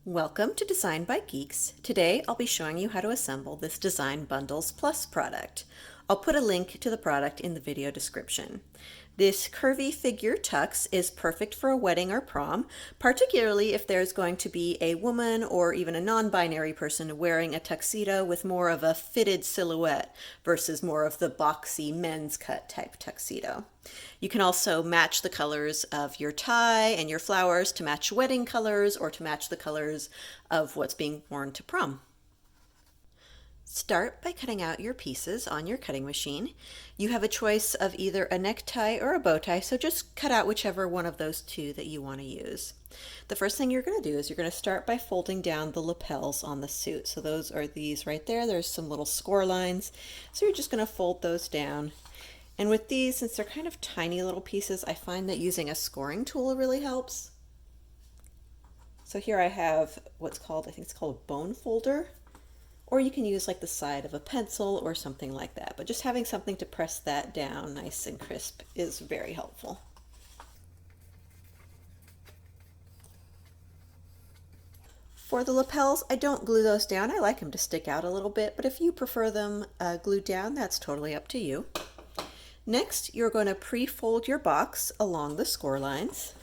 Welcome to Design by Geeks. Today I'll be showing you how to assemble this Design Bundles Plus product. I'll put a link to the product in the video description. This curvy figure tux is perfect for a wedding or prom, particularly if there's going to be a woman or even a non-binary person wearing a tuxedo with more of a fitted silhouette versus more of the boxy men's cut type tuxedo. You can also match the colors of your tie and your flowers to match wedding colors or to match the colors of what's being worn to prom. Start by cutting out your pieces on your cutting machine. You have a choice of either a necktie or a bow tie, so just cut out whichever one of those two that you want to use. The first thing you're going to do is you're going to start by folding down the lapels on the suit. So those are these right there. There's some little score lines. So you're just going to fold those down. And with these, since they're kind of tiny little pieces, I find that using a scoring tool really helps. So here I have what's called, I think it's called a bone folder. Or you can use like the side of a pencil or something like that. But just having something to press that down nice and crisp is very helpful. For the lapels, I don't glue those down. I like them to stick out a little bit, but if you prefer them glued down, that's totally up to you. Next, you're going to pre-fold your box along the score lines.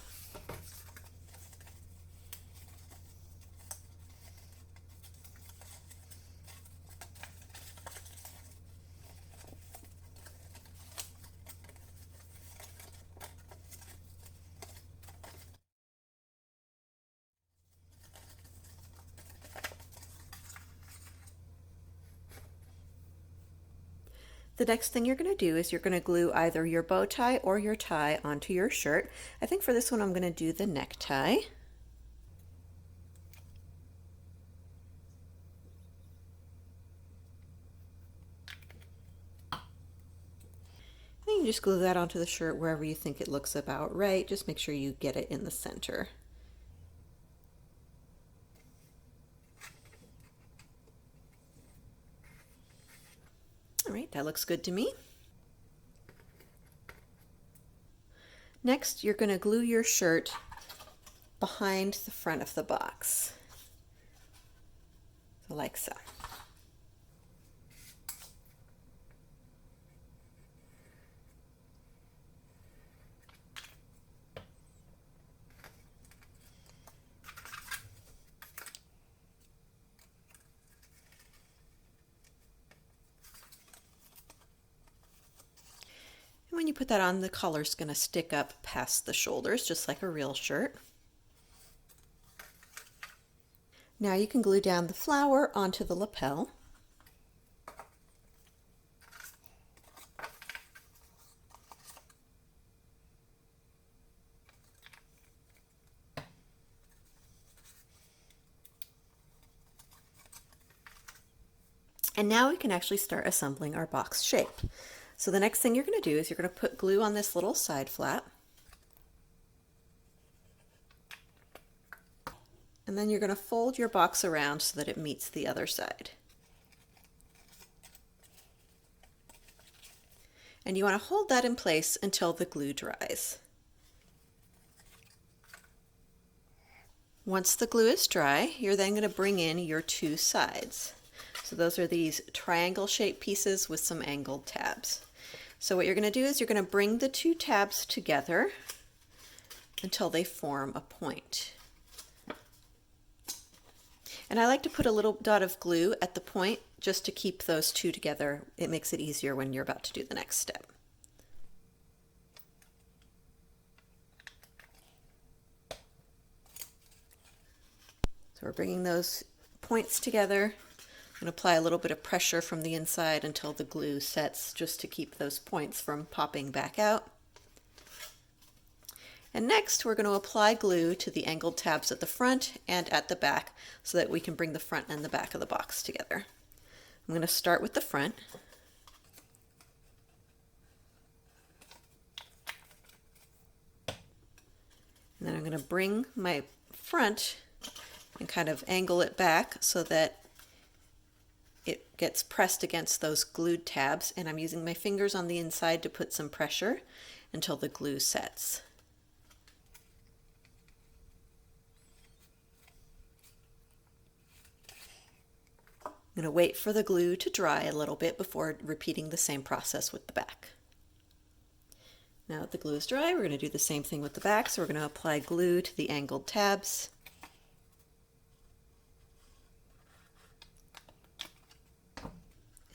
The next thing you're going to do is you're going to glue either your bow tie or your tie onto your shirt. I think for this one I'm going to do the necktie. And you just glue that onto the shirt wherever you think it looks about right. Just make sure you get it in the center. All right, that looks good to me. Next, you're going to glue your shirt behind the front of the box, so like so. And when you put that on, the collar's going to stick up past the shoulders, just like a real shirt. Now you can glue down the flower onto the lapel. And now we can actually start assembling our box shape. So the next thing you're going to do is you're going to put glue on this little side flap. And then you're going to fold your box around so that it meets the other side. And you want to hold that in place until the glue dries. Once the glue is dry, you're then going to bring in your two sides. So those are these triangle shaped pieces with some angled tabs. So what you're going to do is you're going to bring the two tabs together until they form a point. And I like to put a little dot of glue at the point just to keep those two together. It makes it easier when you're about to do the next step. So we're bringing those points together. I'm going to apply a little bit of pressure from the inside until the glue sets, just to keep those points from popping back out. And next we're going to apply glue to the angled tabs at the front and at the back so that we can bring the front and the back of the box together. I'm going to start with the front. And then I'm going to bring my front and kind of angle it back so that it gets pressed against those glued tabs, and I'm using my fingers on the inside to put some pressure until the glue sets. I'm going to wait for the glue to dry a little bit before repeating the same process with the back. Now that the glue is dry, we're going to do the same thing with the back. So we're going to apply glue to the angled tabs.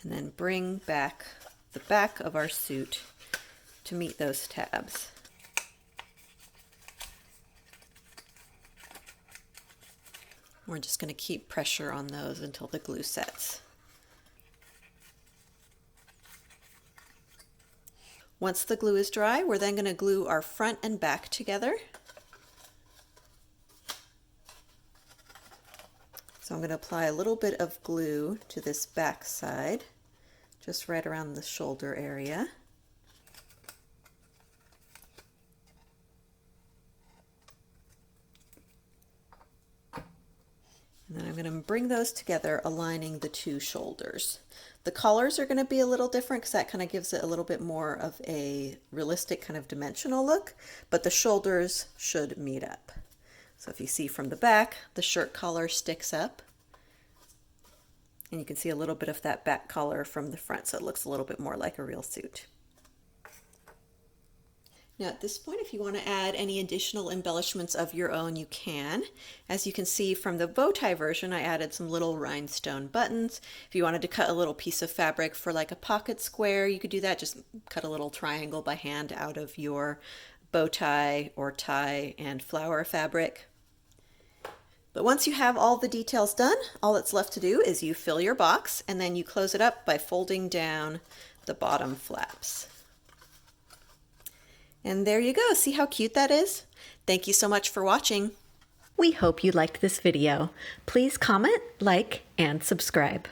And then bring back the back of our suit to meet those tabs. We're just going to keep pressure on those until the glue sets. Once the glue is dry, we're then going to glue our front and back together. So I'm going to apply a little bit of glue to this back side, just right around the shoulder area. And then I'm going to bring those together, aligning the two shoulders. The collars are going to be a little different because that kind of gives it a little bit more of a realistic kind of dimensional look, but the shoulders should meet up. So if you see from the back, the shirt collar sticks up, and you can see a little bit of that back collar from the front, so it looks a little bit more like a real suit. Now at this point, if you want to add any additional embellishments of your own, you can. As you can see from the bow tie version, I added some little rhinestone buttons. If you wanted to cut a little piece of fabric for like a pocket square, you could do that. Just cut a little triangle by hand out of your bow tie or tie and flower fabric. But once you have all the details done, all that's left to do is you fill your box and then you close it up by folding down the bottom flaps. And there you go. See how cute that is? Thank you so much for watching. We hope you liked this video. Please comment, like, and subscribe.